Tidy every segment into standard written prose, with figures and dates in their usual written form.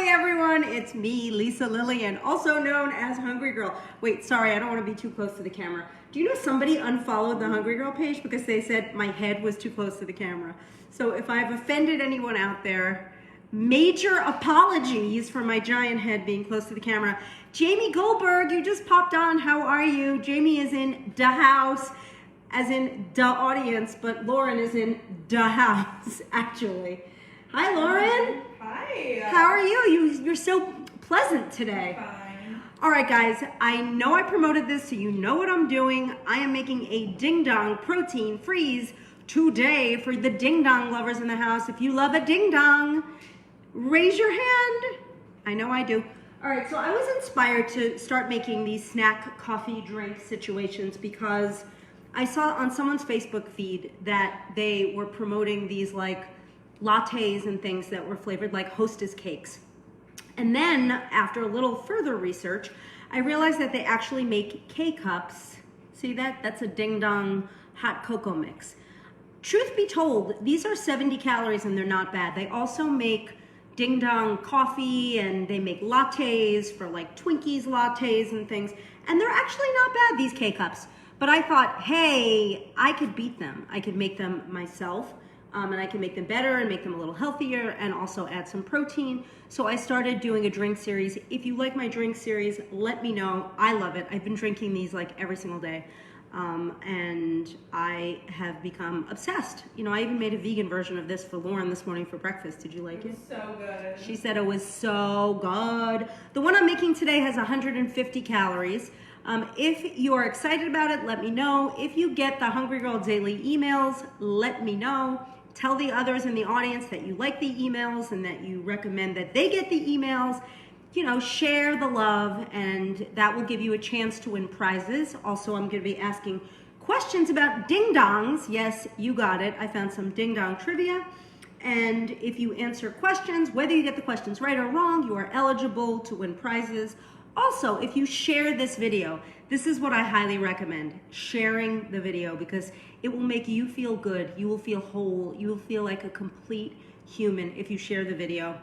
everyone, it's me, Lisa Lillian, also known as Hungry Girl. Wait, sorry, I don't want to be too close to the camera. Do you know somebody unfollowed the Hungry Girl page because they said my head was too close to the camera? So if I've offended anyone out there, major apologies for my giant head being close to the camera. Jamie Goldberg, you just popped on. How are you? Jamie is in the house, as in the audience, but Lauren is in the house, actually. Hi, Lauren. Hi. How are you? You're so pleasant today. Fine. All right, guys, I know I promoted this, so you know what I'm doing. I am making a Ding Dong protein freeze today for the Ding Dong lovers in the house. If you love a Ding Dong, raise your hand. I know I do. All right, so I was inspired to start making these snack coffee drink situations because I saw on someone's Facebook feed that they were promoting these like lattes and things that were flavored like Hostess cakes. And then after a little further research, I realized that they actually make K-cups. See that? That's a Ding Dong hot cocoa mix. Truth be told, these are 70 calories and they're not bad. They also make Ding Dong coffee and they make lattes for like Twinkies lattes and things. And they're actually not bad, these K-cups. But I thought, hey, I could beat them. I could make them myself. And I can make them better and make them a little healthier and also add some protein. So I started doing a drink series. If you like my drink series, let me know. I love it. I've been drinking these like every single day. And I have become obsessed. You know, I even made a vegan version of this for Lauren this morning for breakfast. Did you like it? So good. She said it was so good. The one I'm making today has 150 calories. If you are excited about it, let me know. If you get the Hungry Girl Daily emails, let me know. Tell the others in the audience that you like the emails and that you recommend that they get the emails. You know, share the love, and that will give you a chance to win prizes. Also, I'm going to be asking questions about ding dongs. Yes, you got it. I found some ding dong trivia. And if you answer questions, whether you get the questions right or wrong, you are eligible to win prizes. Also, if you share this video, this is what I highly recommend, sharing the video, because it will make you feel good. You will feel whole. You will feel like a complete human if you share the video.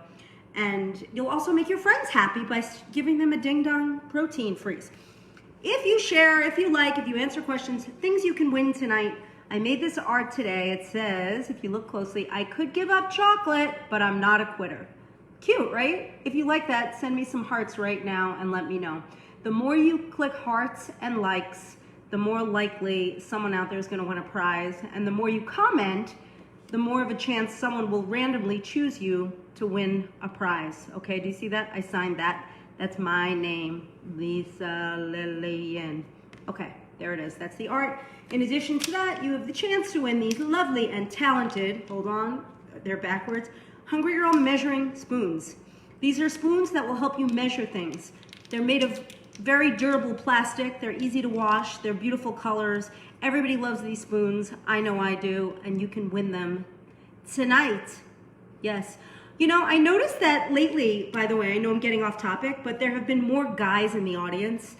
And you'll also make your friends happy by giving them a Ding Dong protein freeze. If you share, if you like, if you answer questions, things you can win tonight. I made this art today. It says, if you look closely, I could give up chocolate, but I'm not a quitter. Cute, right? If you like that, send me some hearts right now and let me know. The more you click hearts and likes, the more likely someone out there is going to win a prize. And the more you comment, the more of a chance someone will randomly choose you to win a prize. Okay, do you see that? I signed that. That's my name, Lisa Lillian. Okay, there it is. That's the art. In addition to that, you have the chance to win these lovely and talented, hold on, they're backwards, Hungry Girl measuring spoons. These are spoons that will help you measure things. They're made of very durable plastic. They're easy to wash. They're beautiful colors. Everybody loves these spoons. I know I do, and you can win them tonight. Yes. You know, I noticed that lately, by the way, I know I'm getting off topic, but there have been more guys in the audience,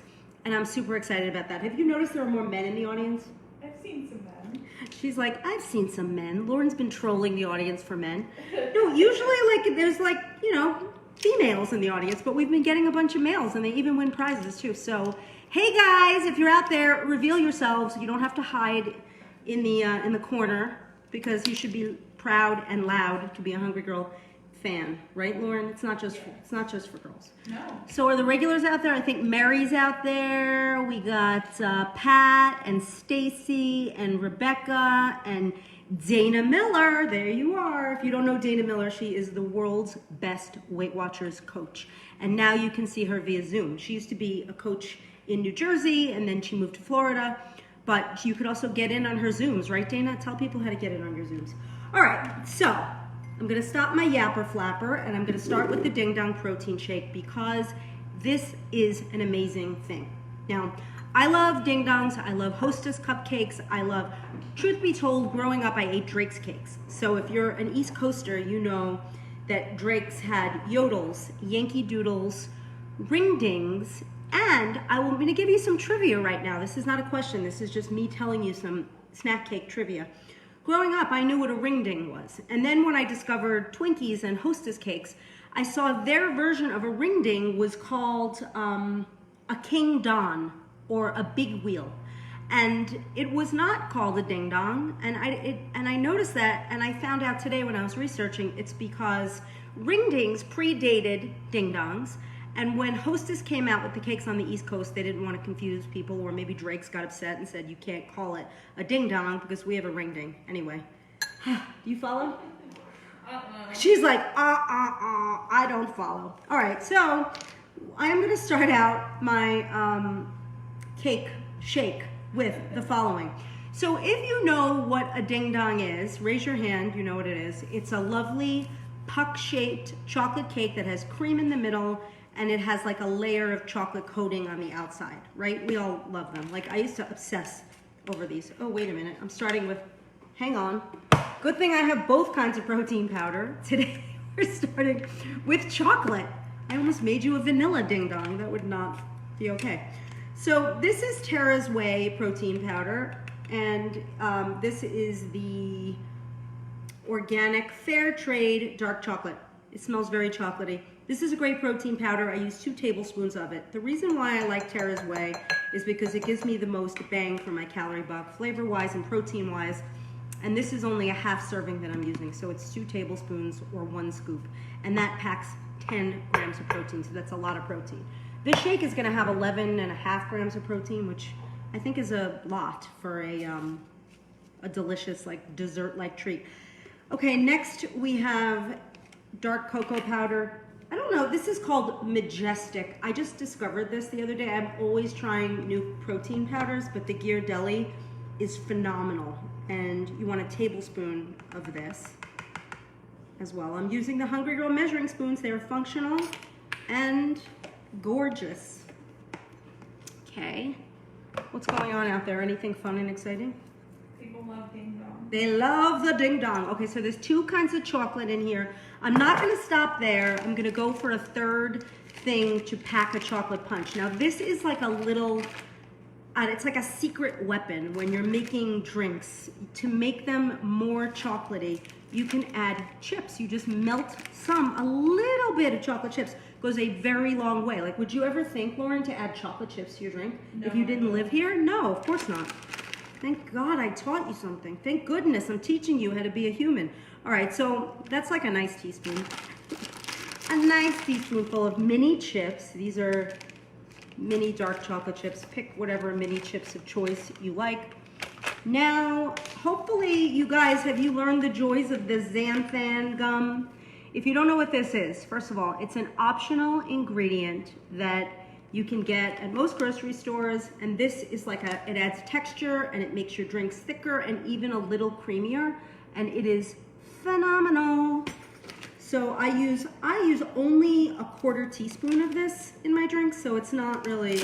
and I'm super excited about that. Have you noticed there are more men in the audience? I've seen some men. She's like, I've seen some men. Lauren's been trolling the audience for men. No, usually like there's like, you know, females in the audience, but we've been getting a bunch of males and they even win prizes too. So, hey guys, if you're out there, reveal yourselves. You don't have to hide in the corner because you should be proud and loud to be a Hungry Girl fan, right, Lauren? It's not just for girls. No. So are the regulars out there? I think Mary's out there. We got Pat and Stacy and Rebecca and Dana Miller. There you are. If you don't know Dana Miller, she is the world's best Weight Watchers coach. And now you can see her via Zoom. She used to be a coach in New Jersey and then she moved to Florida. But you could also get in on her Zooms, right, Dana? Tell people how to get in on your Zooms. All right, so I'm gonna stop my yapper flapper and I'm gonna start with the Ding Dong protein shake because this is an amazing thing. Now, I love Ding Dongs, I love Hostess cupcakes, I love, truth be told, growing up I ate Drake's cakes. So if you're an East Coaster, you know that Drake's had Yodels, Yankee Doodles, Ring Dings, and I'm gonna give you some trivia right now. This is not a question, this is just me telling you some snack cake trivia. growing up, I knew what a ring ding was. And then when I discovered Twinkies and Hostess cakes, I saw their version of a ring ding was called a King Don or a Big Wheel. And it was not called a ding dong. And I noticed that, and I found out today when I was researching, it's because ring dings predated ding dongs. And when Hostess came out with the cakes on the East Coast, they didn't want to confuse people, or maybe Drake's got upset and said, you can't call it a ding dong because we have a ring ding. Anyway, do you follow? She's like, I don't follow. All right, so I am going to start out my cake shake with the following. So if you know what a ding dong is, raise your hand, you know what it is. It's a lovely puck-shaped chocolate cake that has cream in the middle, and it has like a layer of chocolate coating on the outside, right? We all love them. Like I used to obsess over these. Oh, wait a minute, I'm starting with, hang on. Good thing I have both kinds of protein powder. Today we're starting with chocolate. I almost made you a vanilla ding dong. That would not be okay. So this is Tara's Way protein powder, and this is the organic fair trade dark chocolate. It smells very chocolatey. This is a great protein powder. I use 2 tablespoons of it. The reason why I like Tara's Way is because it gives me the most bang for my calorie buck, flavor-wise and protein-wise. And this is only a half serving that I'm using, so it's 2 tablespoons or 1 scoop. And that packs 10 grams of protein, so that's a lot of protein. This shake is gonna have 11.5 grams of protein, which I think is a lot for a delicious, like dessert-like treat. Okay, next we have dark cocoa powder. I don't know, this is called Majestic. I just discovered this the other day. I'm always trying new protein powders, but the Ghirardelli is phenomenal. And you want a tablespoon of this as well. I'm using the Hungry Girl measuring spoons. They're functional and gorgeous. Okay, what's going on out there? Anything fun and exciting? People love ding dong. They love the ding dong. Okay, so there's 2 kinds of chocolate in here. I'm not gonna stop there. I'm gonna go for a 3rd thing to pack a chocolate punch. Now this is like a little, it's like a secret weapon when you're making drinks. To make them more chocolatey, you can add chips. You just melt a little bit of chocolate chips. Goes a very long way. Like, would you ever think, Lauren, to add chocolate chips to your drink? No. If you didn't live here? No, of course not. Thank God I taught you something. Thank goodness I'm teaching you how to be a human. All right, so that's like a nice teaspoon. A nice teaspoonful of mini chips. These are mini dark chocolate chips. Pick whatever mini chips of choice you like. Now, hopefully you guys, have you learned the joys of the Xanthan Gum? If you don't know what this is, first of all, it's an optional ingredient that you can get at most grocery stores, and this is like it adds texture and it makes your drinks thicker and even a little creamier, and it is phenomenal. So I use only a 1/4 teaspoon of this in my drinks, so it's not really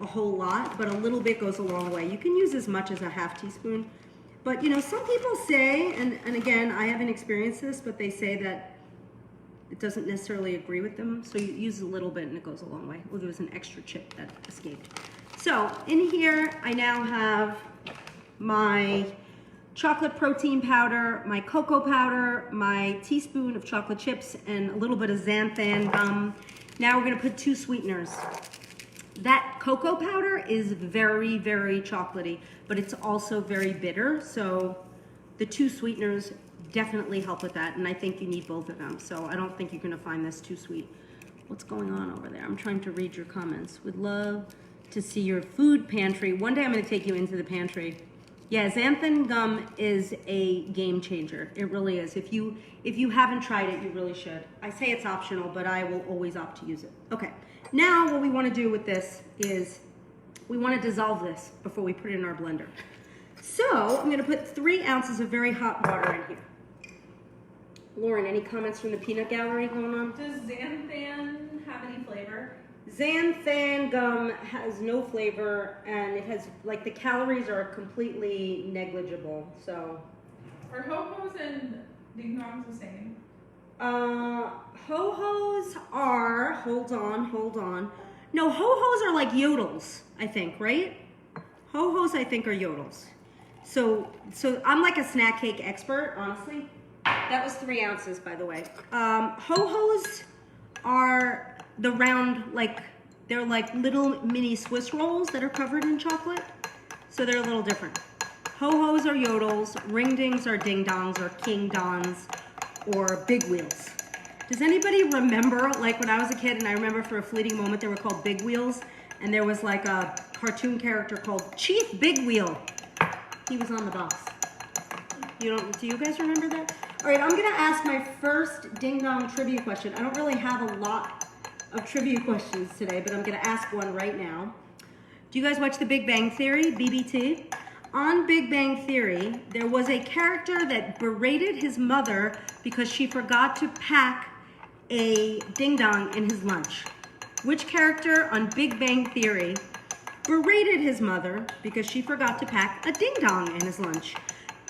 a whole lot, but a little bit goes a long way. You can use as much as a 1/2 teaspoon. But you know, some people say, and again, I haven't experienced this, but they say that it doesn't necessarily agree with them, so you use a little bit and it goes a long way. Well, there was an extra chip that escaped. So in here, I now have my chocolate protein powder, my cocoa powder, my teaspoon of chocolate chips, and a little bit of Xanthan Gum. Now we're gonna put 2 sweeteners. That cocoa powder is very, very chocolatey, but it's also very bitter, so the 2 sweeteners definitely help with that, and I think you need both of them, so I don't think you're gonna find this too sweet. What's going on over there? I'm trying to read your comments. Would love to see your food pantry. One day I'm gonna take you into the pantry. Yeah, Xanthan Gum is a game changer. It really is. If you haven't tried it, you really should. I say it's optional, but I will always opt to use it. Okay, now what we wanna do with this is we wanna dissolve this before we put it in our blender. So I'm gonna put 3 ounces of very hot water in here. Lauren, any comments from the peanut gallery going on? Does Xanthan have any flavor? Xanthan Gum has no flavor, and it has, like, the calories are completely negligible, so. Are ho-hos and ding dongs the same? Ho-hos are, hold on. No, ho-hos are like yodels, I think, right? Ho-hos, I think, are yodels. So I'm like a snack cake expert, honestly. That was 3 ounces, by the way. Ho-Hos are the round, like, they're like little mini Swiss rolls that are covered in chocolate. So they're a little different. Ho-Hos are yodels, ring-dings are ding-dongs or king-dons or big wheels. Does anybody remember, like when I was a kid, and I remember for a fleeting moment they were called big wheels, and there was like a cartoon character called Chief Big Wheel. He was on the box. Do you guys remember that? All right, I'm gonna ask my first Ding Dong trivia question. I don't really have a lot of trivia questions today, but I'm gonna ask one right now. Do you guys watch The Big Bang Theory, BBT? On Big Bang Theory, there was a character that berated his mother because she forgot to pack a ding dong in his lunch. Which character on Big Bang Theory berated his mother because she forgot to pack a ding dong in his lunch?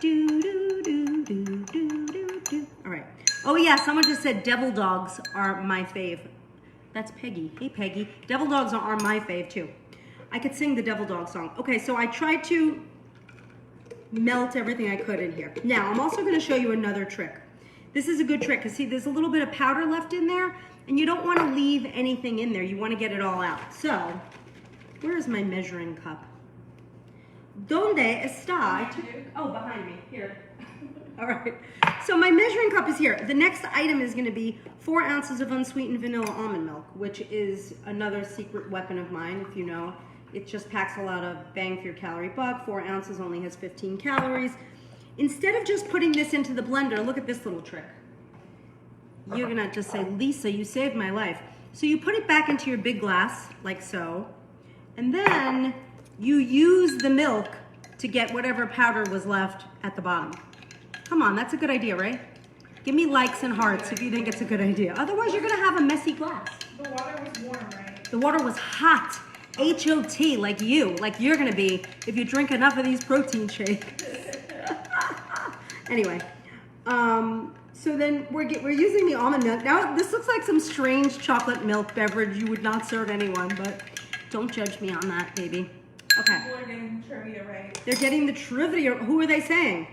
Do, do, do, do, do, do, do. All right. Oh yeah, someone just said devil dogs are my fave. That's Peggy. Hey Peggy. Devil dogs are my fave too. I could sing the devil dog song. Okay, so I tried to melt everything I could in here. Now, I'm also gonna show you another trick. This is a good trick, because see, there's a little bit of powder left in there, and you don't wanna leave anything in there. You wanna get it all out. So, where is my measuring cup? Donde está? Oh, behind me, here. All right, so my measuring cup is here. The next item is gonna be 4 ounces of unsweetened vanilla almond milk, which is another secret weapon of mine, if you know. It just packs a lot of bang for your calorie buck. 4 ounces only has 15 calories. Instead of just putting this into the blender, look at this little trick. You're gonna just say, Lisa, you saved my life. So you put it back into your big glass, like so, and then you use the milk to get whatever powder was left at the bottom. Come on, that's a good idea, right? Give me likes and hearts if you think it's a good idea. Otherwise, you're gonna have a messy glass. The water was warm, right? The water was hot. H-O-T, like you're gonna be if you drink enough of these protein shakes. Anyway, so then we're using the almond milk. Now this looks like some strange chocolate milk beverage you would not serve anyone, but don't judge me on that, baby. Okay. People are getting the trivia right. They're getting the trivia. Who are they saying?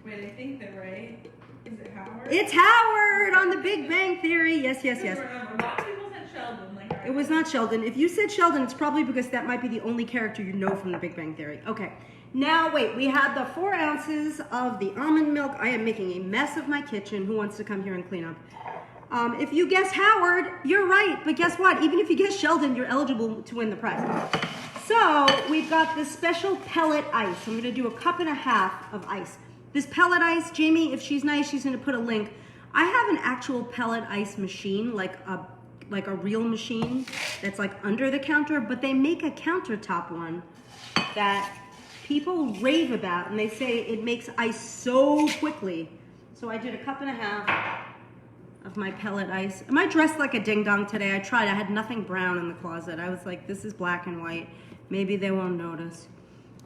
Wait, I think they're right. Is it Howard? It's Howard on The Big Bang Theory. Yes, yes, yes. Remember, lots of people said Sheldon. Like, It was not Sheldon. If you said Sheldon, it's probably because that might be the only character you know from The Big Bang Theory. Okay. Now, wait. We had the 4 ounces of the almond milk. I am making a mess of my kitchen. Who wants to come here and clean up? If you guess Howard, you're right. But guess what? Even if you guess Sheldon, you're eligible to win the prize. So, we've got this special pellet ice. I'm going to do a 1.5 cups of ice. This pellet ice, Jamie, if she's nice, she's going to put a link. I have an actual pellet ice machine, like a real machine that's like under the counter, but they make a countertop one that people rave about, and they say it makes ice so quickly. So I did a 1.5 cups of my pellet ice. Am I dressed like a ding dong today? I tried. I had nothing brown in the closet. I was like, this is black and white. Maybe they won't notice.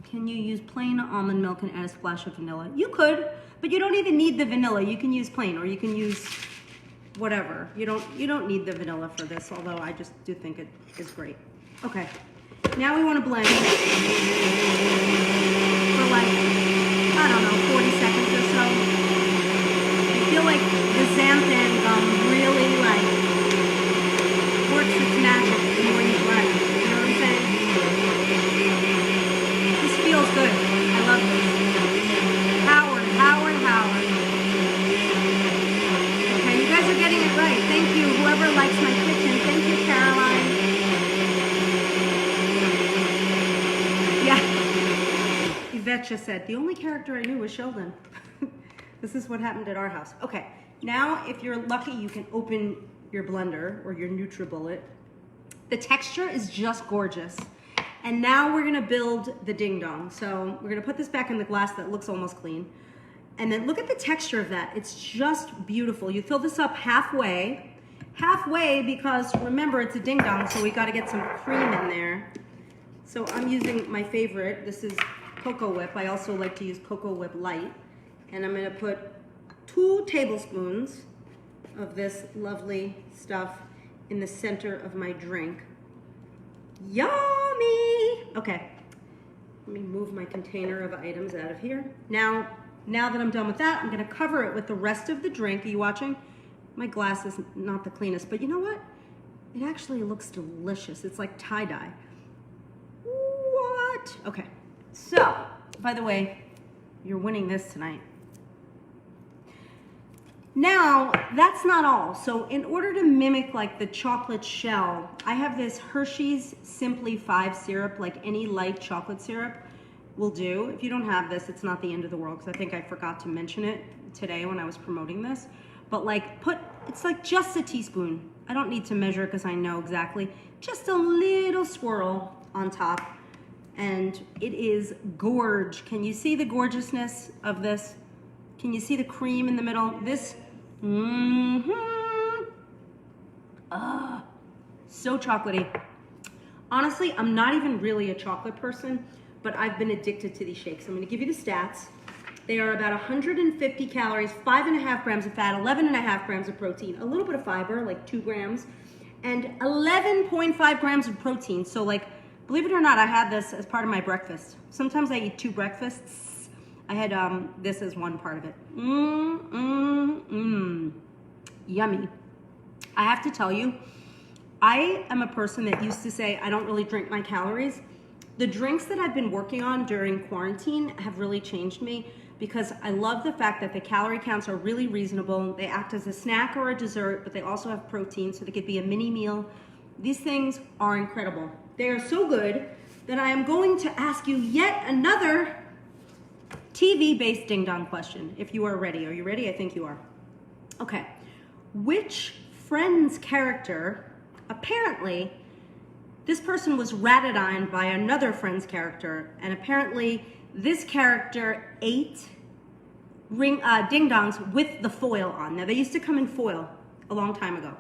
Can you use plain almond milk and add a splash of vanilla? You could, but you don't even need the vanilla. You can use plain, or you can use whatever. You don't need the vanilla for this, although I just do think it is great. Okay, now we want to blend for like, I don't know, 40 seconds or so. I feel like the Xanthan Gum really like works its magic the more you blend. You know what I'm saying? This feels good. I love this. Howard. Okay, you guys are getting it right. Thank you, whoever likes my kitchen. Thank you, Caroline. Yeah. Yvette just said, the only character I knew was Sheldon. This is what happened at our house. Okay, now if you're lucky, you can open your blender or your NutriBullet. The texture is just gorgeous. And now we're gonna build the ding dong. So we're gonna put this back in the glass that looks almost clean. And then look at the texture of that. It's just beautiful. You fill this up halfway because remember it's a ding dong, so we gotta get some cream in there. So I'm using my favorite. This is Cocoa Whip. I also like to use Cocoa Whip Light. And I'm gonna put 2 tablespoons of this lovely stuff in the center of my drink. Yummy! Okay, Let me move my container of items out of here. Now that I'm done with that, I'm gonna cover it with the rest of the drink. Are you watching? My glass is not the cleanest, but you know what? It actually looks delicious. It's like tie-dye. What? Okay, so, by the way, you're winning this tonight. Now, that's not all. So in order to mimic like the chocolate shell, I have this Hershey's Simply 5 syrup, like any light chocolate syrup will do. If you don't have this, it's not the end of the world, because I think I forgot to mention it today when I was promoting this. But like it's like just a teaspoon. I don't need to measure it because I know exactly. Just a little swirl on top. And it is gorge. Can you see the gorgeousness of this? Can you see the cream in the middle? This, so chocolatey. Honestly, I'm not even really a chocolate person, but I've been addicted to these shakes. I'm gonna give you the stats. They are about 150 calories, 5.5 grams of fat, 11.5 grams of protein, a little bit of fiber, like 2 grams, and 11.5 grams of protein. So like, believe it or not, I had this as part of my breakfast. Sometimes I eat 2 breakfasts. I had this as one part of it. Yummy. I have to tell you, I am a person that used to say I don't really drink my calories. The drinks that I've been working on during quarantine have really changed me, because I love the fact that the calorie counts are really reasonable. They act as a snack or a dessert, but they also have protein, so they could be a mini meal. These things are incredible. They are so good that I am going to ask you yet another TV-based ding-dong question, if you are ready. Are you ready? I think you are. Okay. Which Friends character, apparently, this person was ratted on by another Friends character, and apparently this character ate ding-dongs with the foil on. Now, they used to come in foil a long time ago,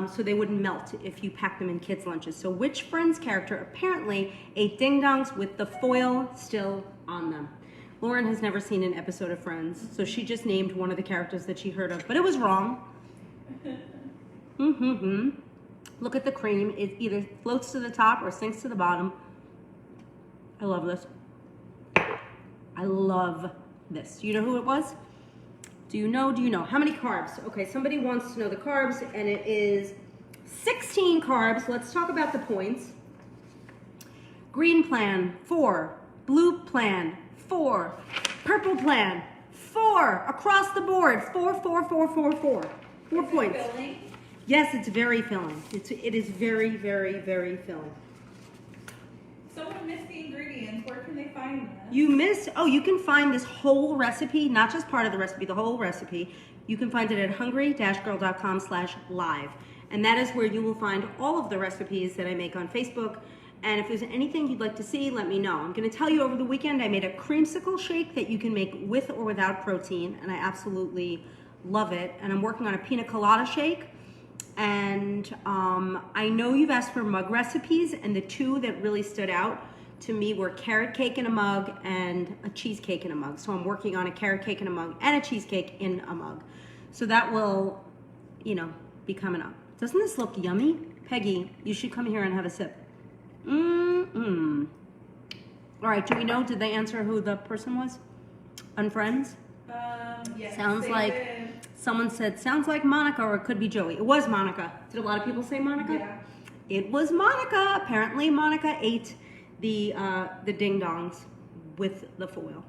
so they wouldn't melt if you packed them in kids' lunches. So which Friends character apparently ate ding-dongs with the foil still on them? Lauren has never seen an episode of Friends, so she just named one of the characters that she heard of, but it was wrong. Look at the cream. It either floats to the top or sinks to the bottom. I love this. I love this. Do you know who it was? Do you know? Do you know? How many carbs? Okay, somebody wants to know the carbs, and it is 16 carbs. Let's talk about the points. Green plan, 4. Blue plan, 4. Purple plan, 4. Across the board, 4, 4, 4, 4, 4. 4 points. Filling? Yes, it's very filling. It is very, very, very filling. Someone missed the ingredients. Where can they find them? You missed, you can find this whole recipe, not just part of the recipe, the whole recipe. You can find it at hungry-girl.com/live. And that is where you will find all of the recipes that I make on Facebook. And if there's anything you'd like to see, let me know. I'm gonna tell you, over the weekend, I made a creamsicle shake that you can make with or without protein, and I absolutely love it. And I'm working on a pina colada shake. And I know you've asked for mug recipes, and the 2 that really stood out to me were carrot cake in a mug and a cheesecake in a mug. So I'm working on a carrot cake in a mug and a cheesecake in a mug. So that will, be coming up. Doesn't this look yummy? Peggy, you should come here and have a sip. All right, do we know, did they answer who the person was on Friends? Yes. Sounds like... Someone said, sounds like Monica, or it could be Joey. It was Monica. Did a lot of people say Monica? Yeah. It was Monica. Apparently Monica ate the ding-dongs with the foil.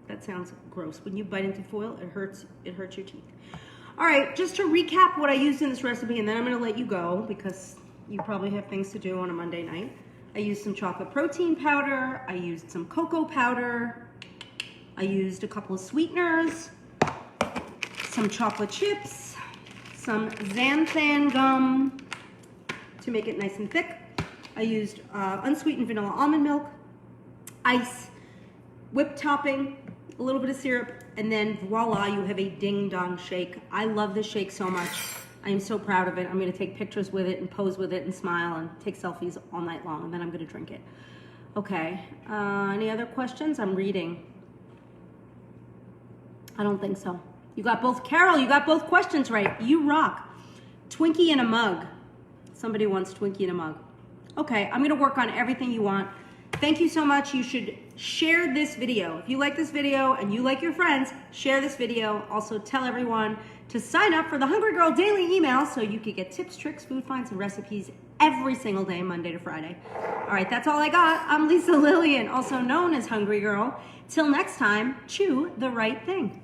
That sounds gross. When you bite into foil, it hurts your teeth. All right, just to recap what I used in this recipe, and then I'm gonna let you go because you probably have things to do on a Monday night. I used some chocolate protein powder. I used some cocoa powder. I used a couple of sweeteners, some chocolate chips, some xanthan gum to make it nice and thick. I used unsweetened vanilla almond milk, ice, whipped topping, a little bit of syrup, and then voila, you have a ding-dong shake. I love this shake so much. I am so proud of it. I'm gonna take pictures with it and pose with it and smile and take selfies all night long, and then I'm gonna drink it. Okay, any other questions? I'm reading. I don't think so. You got both, Carol, you got both questions right. You rock. Twinkie in a mug. Somebody wants Twinkie in a mug. Okay, I'm gonna work on everything you want. Thank you so much. You should share this video. If you like this video and you like your friends, share this video. Also tell everyone to sign up for the Hungry Girl Daily email so you can get tips, tricks, food finds, and recipes every single day, Monday to Friday. All right, that's all I got. I'm Lisa Lillian, also known as Hungry Girl. Till next time, chew the right thing.